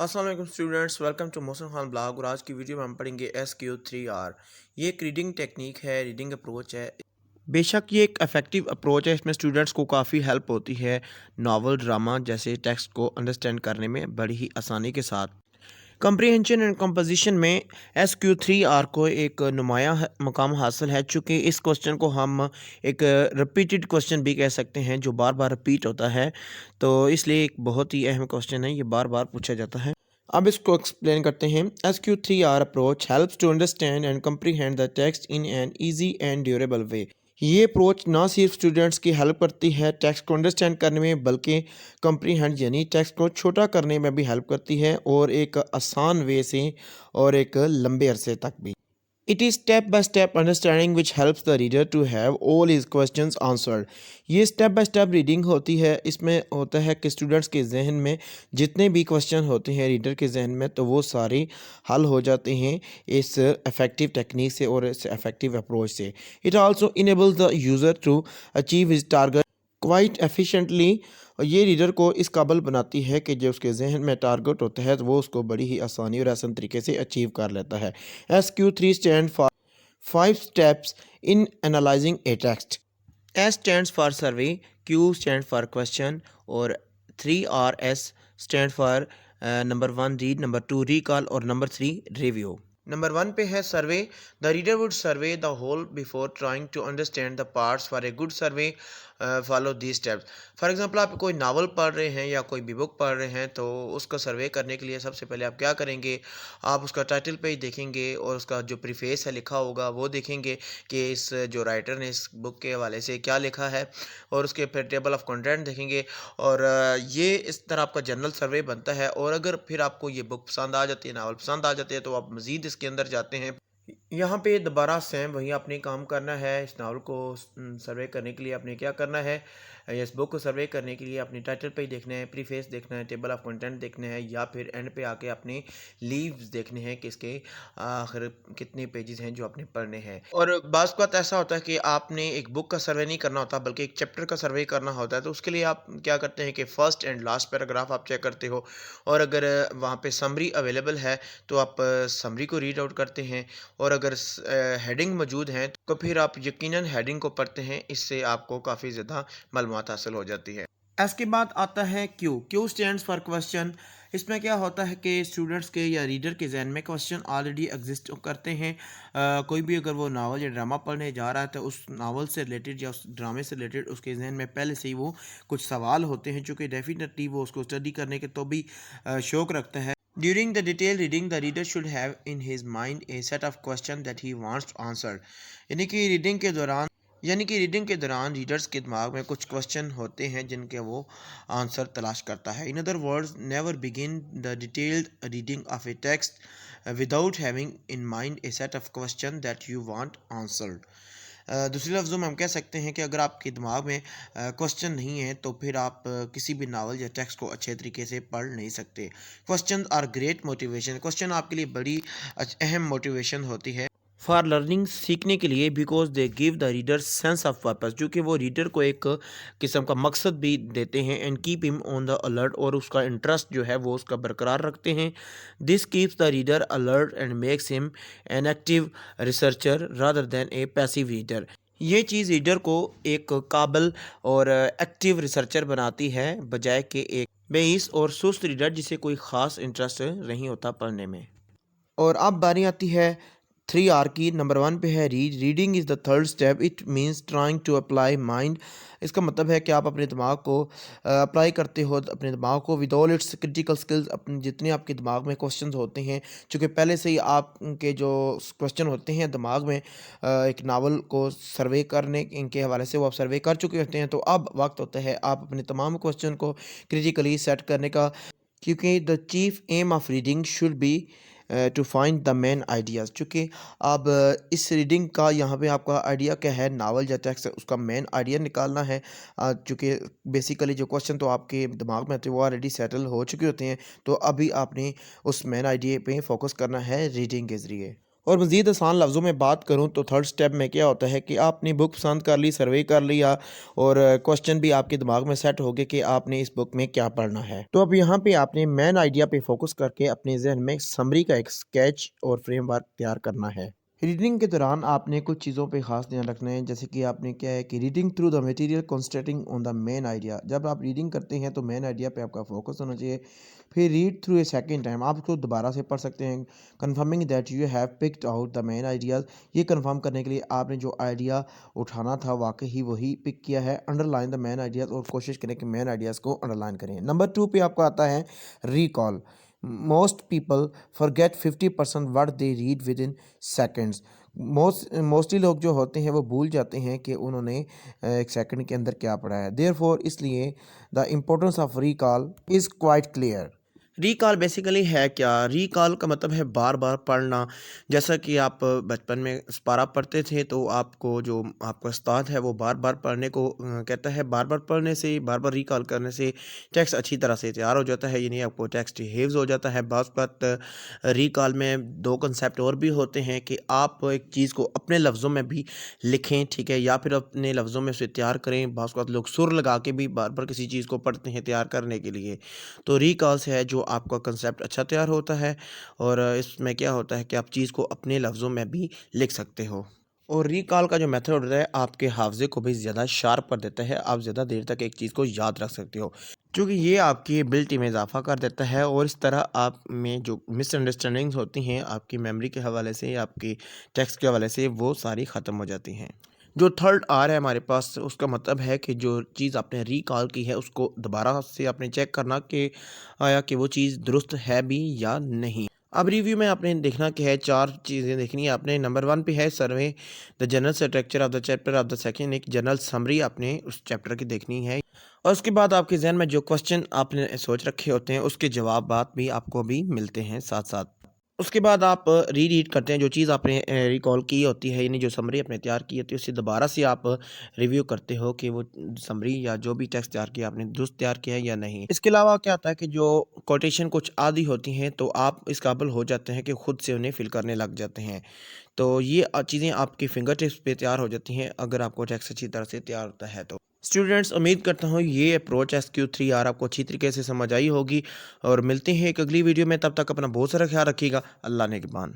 अस्सलाम वालेकुम students, welcome to Mohsin Khan blog. और आज की वीडियो में हम पढ़ेंगे SQ3R। ये एक रीडिंग टेक्निक है, रीडिंग अप्रोच है। बेशक ये एक इफ़ेक्टिव अप्रोच है। इसमें स्टूडेंट्स को काफ़ी हेल्प होती है नावल ड्रामा जैसे टेक्स्ट को अंडरस्टैंड करने में बड़ी ही आसानी के साथ। कम्प्रीहेंशन एंड कंपोजिशन में SQ3R को एक नुमाया मकाम हासिल है, चूँकि इस क्वेश्चन को हम एक रिपीटेड क्वेश्चन भी कह सकते हैं जो बार बार रिपीट होता है। तो इसलिए एक बहुत ही अहम क्वेश्चन है, ये बार बार पूछा जाता है। अब इसको एक्सप्लेन करते हैं। SQ3R approach helps to understand and comprehend the text in an easy and durable way. ये अप्रोच ना सिर्फ स्टूडेंट्स की हेल्प करती है टेक्स्ट को अंडरस्टैंड करने में, बल्कि कम्प्रीहेंड यानी टेक्स्ट को छोटा करने में भी हेल्प करती है, और एक आसान वे से और एक लंबे अरसे तक भी। It is step by step understanding which helps the reader to have all his questions answered. ये स्टेप बाय स्टेप रीडिंग होती है। इसमें होता है कि स्टूडेंट्स के जहन में जितने भी क्वेश्चन होते हैं रीडर के जहन में, तो वो सारे हल हो जाते हैं इस इफ़ेक्टिव टेक्निक से और इस इफ़ेक्टिव अप्रोच से। It also enables the user to achieve his target quite efficiently. और ये रीडर को इस काबिल बनाती है कि जो उसके जहन में टारगेट होता है तो वो उसको बड़ी ही आसानी और आसान तरीके से अचीव कर लेता है। SQ3 stand for 5 steps in analyzing a text. S stands for survey, Q stands for question, और 3RS stand for number 1 read, number 2 recall, और number 3 review. नंबर 1 पे है survey. The reader would survey the whole before trying to understand the parts. For a good survey follow the steps. For example, आप कोई novel पढ़ रहे हैं या कोई भी बुक पढ़ रहे हैं, तो उसका सर्वे करने के लिए सबसे पहले आप क्या करेंगे, आप उसका टाइटल पेज देखेंगे और उसका जो प्रीफेस है लिखा होगा वो देखेंगे कि इस जो राइटर ने इस बुक के हवाले से क्या लिखा है, और उसके फिर टेबल ऑफ कंटेंट देखेंगे। और ये इस तरह आपका जनरल सर्वे बनता है। और अगर फिर आपको ये बुक पसंद आ जाती है, नावल पसंद आ जाती है, तो आप मज़ीद इसके अंदर जाते हैं। यहाँ पे दोबारा सेम वही आपने काम करना है। इस नावल को सर्वे करने के लिए आपने क्या करना है, या इस बुक को सर्वे करने के लिए अपनी टाइटल पेज देखना है, प्रीफेस देखना है, टेबल ऑफ कंटेंट देखना है, या फिर एंड पे आके अपने लीव्स देखने हैं कि इसके आखिर कितने पेजेस हैं जो आपने पढ़ने हैं। और बाज़ बात ऐसा होता है कि आपने एक बुक का सर्वे नहीं करना होता बल्कि एक चैप्टर का सर्वे करना होता है। तो उसके लिए आप क्या करते हैं कि फर्स्ट एंड लास्ट पैराग्राफ आप चेक करते हो, और अगर वहाँ पे समरी अवेलेबल है तो आप समरी को रीड आउट करते हैं। और अगर हेडिंग मौजूद हैं तो फिर आप यकीनन हेडिंग को पढ़ते हैं। इससे आपको काफ़ी ज़्यादा मालूमात हासिल हो जाती है। इसके बाद आता है Q. Q stands for question. इसमें क्या होता है कि स्टूडेंट्स के या रीडर के जहन में क्वेश्चन ऑलरेडी एग्जिस्ट करते हैं। कोई भी अगर वो नावल या ड्रामा पढ़ने जा रहा है तो उस नावल से रिलेटेड या उस ड्रामे से रिलेटेड उसके जहन में पहले से ही वो कुछ सवाल होते हैं, चूँकि डेफिनेटली वो उसको स्टडी करने के तो भी शौक़ रखता है। During the detailed reading, the reader should have in his mind a set of questions that he wants to answer. यानी कि रीडिंग के दौरान रीडर्स के दिमाग में कुछ क्वेश्चन होते हैं जिनके वो आंसर तलाश करता है। In other words, never begin the detailed reading of A text without having in mind a set of question that you want answered. दूसरे लफ्ज़ों में हम कह सकते हैं कि अगर आपके दिमाग में क्वेश्चन नहीं है तो फिर आप किसी भी नावल या टेक्स्ट को अच्छे तरीके से पढ़ नहीं सकते। Question are great motivation. Question आपके लिए बड़ी अहम मोटिवेशन होती है फॉर लर्निंग, सीखने के लिए, because they give the reader sense of purpose, जो कि वो रीडर को एक किस्म का मकसद भी देते हैं। And keep him on the alert, और उसका इंटरेस्ट जो है वो उसका बरकरार रखते हैं। This keeps the reader alert and makes him an active researcher rather than A passive reader. ये चीज़ रीडर को एक काबिल और एक्टिव रिसर्चर बनाती है, बजाय कि एक बेइस और सुस्त रीडर जिसे कोई ख़ास इंटरेस्ट नहीं होता पढ़ने में। और अब बारी आती है 3R की। नंबर 1 पे है read. Reading is the third step. It means trying to apply mind. इसका मतलब है कि आप अपने दिमाग को अप्लाई करते हो, अपने दिमाग को with all it's critical skills. अपने जितने आपके दिमाग में क्वेश्चंस होते हैं, चूँकि पहले से ही आपके जो क्वेश्चन होते हैं दिमाग में एक नावल को सर्वे करने इनके हवाले से वो आप सर्वे कर चुके होते हैं, तो अब वक्त होता है आप अपने तमाम क्वेश्चन को क्रिटिकली सेट करने का, क्योंकि the chief aim of reading should be to find the main ideas. चूँकि अब इस रीडिंग का यहाँ पे आपका आइडिया क्या है, नावल या टेक्स्ट उसका मेन आइडिया निकालना है। चूँकि बेसिकली जो क्वेश्चन तो आपके दिमाग में होते हैं वो ऑलरेडी सेटल हो चुके होते हैं, तो अभी आपने उस मेन आइडिया पे फोकस करना है रीडिंग के ज़रिए। اور مزید آسان لفظوں میں بات کروں تو تھرڈ سٹیپ میں کیا ہوتا ہے کہ آپ نے بک پسند کر لی، سروے کر لیا اور کوشچن بھی آپ کے دماغ میں سیٹ ہو گئے کہ آپ نے اس بک میں کیا پڑھنا ہے۔ تو اب یہاں پہ آپ نے مین آئیڈیا پہ فوکس کر کے اپنے ذہن میں سمری کا ایک سکیچ اور فریم ورک تیار کرنا ہے۔ ریڈنگ کے دوران آپ نے کچھ چیزوں پہ خاص دھیان رکھنا ہے، جیسے کہ آپ نے کیا ہے کہ reading through the material concentrating on the main idea. جب آپ ریڈنگ کرتے ہیں تو مین آئیڈیا پہ آپ کا فوکس ہونا چاہیے۔ پھر read through a second time, آپ اس کو دوبارہ سے پڑھ سکتے ہیں، confirming that you have picked out the main ideas. یہ کنفرم کرنے کے لیے آپ نے جو آئیڈیا اٹھانا تھا واقعی وہی پک کیا ہے۔ انڈر لائن دا مین آئیڈیاز، اور کوشش کریں کہ مین آئیڈیاز کو انڈر لائن کریں۔ نمبر 2 پہ آپ کو آتا ہے recall. Most people forget 50% what they read within seconds۔ Mostly لوگ جو ہوتے ہیں وہ بھول جاتے ہیں کہ انہوں نے ایک سیکنڈ کے اندر کیا پڑھا ہے۔ therefore اس لیے the importance of recall is quite clear۔ Recall basically ہے کیا؟ ریکال کا مطلب ہے بار بار پڑھنا۔ جیسا کہ آپ بچپن میں سپارہ پڑھتے تھے تو آپ کو جو آپ کا استاد ہے وہ بار بار پڑھنے کو کہتا ہے، بار بار پڑھنے سے، بار بار ریکال کرنے سے ٹیکسٹ اچھی طرح سے تیار ہو جاتا ہے، یعنی آپ کو ٹیکسٹ ہیوز ہو جاتا ہے۔ بعض وقت ریکال میں 2 کنسیپٹ اور بھی ہوتے ہیں کہ آپ ایک چیز کو اپنے لفظوں میں بھی لکھیں، ٹھیک ہے، یا پھر اپنے لفظوں میں اسے تیار کریں۔ بعض وقت لوگ سر لگا کے بھی بار بار کسی چیز کو پڑھتے ہیں تیار کرنے کے لیے۔ تو ریکال سے ہے جو آپ کا کنسیپٹ اچھا تیار ہوتا ہے، اور اس میں کیا ہوتا ہے کہ آپ چیز کو اپنے لفظوں میں بھی لکھ سکتے ہو۔ اور ریکال کا جو میتھڈ ہوتا ہے آپ کے حافظے کو بھی زیادہ شارپ کر دیتا ہے، آپ زیادہ دیر تک ایک چیز کو یاد رکھ سکتے ہو، چونکہ یہ آپ کی ایبلٹی میں اضافہ کر دیتا ہے، اور اس طرح آپ میں جو مس انڈرسٹینڈنگز ہوتی ہیں آپ کی میموری کے حوالے سے، آپ کی ٹیکسٹ کے حوالے سے، وہ ساری ختم ہو جاتی ہیں۔ جو تھرڈ آر ہے ہمارے پاس، اس کا مطلب ہے کہ جو چیز آپ نے ریکال کی ہے اس کو دوبارہ سے آپ نے چیک کرنا کہ آیا کہ وہ چیز درست ہے بھی یا نہیں۔ اب ریویو میں آپ نے دیکھنا کہ ہے 4 چیزیں دیکھنی ہے آپ نے۔ نمبر 1 پہ ہے survey the general structure of the chapter of the second, ایک جنرل سمری آپ نے اس چیپٹر کی دیکھنی ہے، اور اس کے بعد آپ کے ذہن میں جو کوسچن آپ نے سوچ رکھے ہوتے ہیں اس کے جوابات بھی آپ کو بھی ملتے ہیں ساتھ ساتھ۔ اس کے بعد آپ ریڈ کرتے ہیں جو چیز آپ نے ریکال کی ہوتی ہے، یعنی جو سمری آپ نے تیار کی ہوتی ہے، اسے دوبارہ سے آپ ریویو کرتے ہو کہ وہ سمری یا جو بھی ٹیکسٹ تیار کیا آپ نے درست تیار کیا ہے یا نہیں۔ اس کے علاوہ کیا ہوتا ہے کہ جو کوٹیشن کچھ آدھی ہوتی ہیں تو آپ اس قابل ہو جاتے ہیں کہ خود سے انہیں فل کرنے لگ جاتے ہیں، تو یہ چیزیں آپ کی فنگر ٹپس پہ تیار ہو جاتی ہیں اگر آپ کو ٹیکسٹ اچھی طرح سے تیار ہوتا ہے تو۔ اسٹوڈنٹس، امید کرتا ہوں یہ اپروچ SQ3R آپ کو اچھی طریقے سے سمجھ آئی ہوگی، اور ملتے ہیں ایک اگلی ویڈیو میں، تب تک اپنا بہت سارا خیال رکھیے گا۔ اللہ نگہبان۔